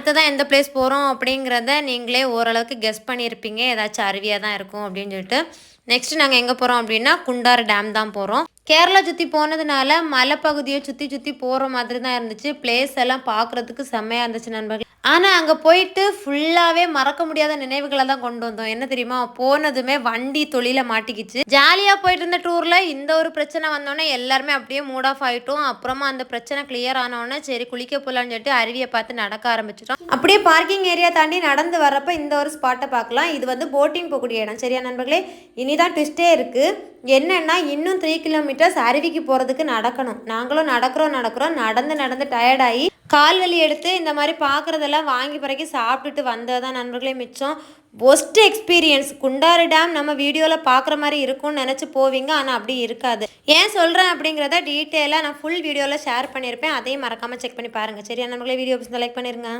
அடுத்ததான் எந்த பிளேஸ் போகிறோம் அப்படிங்கிறத நீங்களே ஓரளவுக்கு கெஸ் பண்ணியிருப்பீங்க. ஏதாச்சும் அருவியாக தான் இருக்கும் அப்படின்னு சொல்லிட்டு. நெக்ஸ்ட்டு நாங்கள் எங்கே போகிறோம் அப்படின்னா குண்டாறு டேம் தான் போகிறோம். கேரளா சுற்றி போனதுனால மலைப்பகுதியை சுற்றி சுற்றி போகிற மாதிரி தான் இருந்துச்சு. பிளேஸ் எல்லாம் பார்க்குறதுக்கு செம்மையாக இருந்துச்சு நண்பர்கள். ஆனால் அங்கே போயிட்டு ஃபுல்லாகவே மறக்க முடியாத நினைவுகளை தான் கொண்டு வந்தோம். என்ன தெரியுமா, போனதுமே வண்டி தொழில மாட்டிக்கிச்சு. ஜாலியாக போயிட்டு இருந்த டூரில் இந்த ஒரு பிரச்சனை வந்தோடனே எல்லாருமே அப்படியே மூட் ஆஃப் ஆகிட்டோம். அப்புறமா அந்த பிரச்சனை கிளியர் ஆனோடனே சரி குளிக்க போகலான்னு சொல்லிட்டு அருவியை பார்த்து நடக்க ஆரம்பிச்சிட்டோம். அப்படியே பார்க்கிங் ஏரியா தாண்டி நடந்து வர்றப்ப இந்த ஒரு ஸ்பாட்டை பார்க்கலாம். இது வந்து போட்டிங் போகக்கூடிய இடம். சரியா நண்பர்களே, இனிதான் ட்விஸ்டே இருக்குது. என்னென்னா இன்னும் 3 கிலோமீட்டர்ஸ் அருவிக்கு போகிறதுக்கு நடக்கணும். நாங்களும் நடக்கிறோம் நடந்து டயர்டாகி கால் வலி எடுத்து இந்த மாதிரி பார்க்குறதெல்லாம் வாங்கி பிறகு சாப்பிட்டுட்டு வந்தது தான் நண்பர்களே மிச்சம். Worst experience. குண்டாறு டேம் நம்ம வீடியோவில் பார்க்குற மாதிரி இருக்கும்னு நினச்சி போவீங்க, ஆனால் அப்படி இருக்காது. ஏன் சொல்கிறேன் அப்படிங்கிறத டீட்டெயிலாக நான் ஃபுல் வீடியோவில் ஷேர் பண்ணியிருப்பேன். அதையும் மறக்காமல் செக் பண்ணி பாருங்கள். சரியா நண்பர்களே, வீடியோ லைக் பண்ணிடுங்க.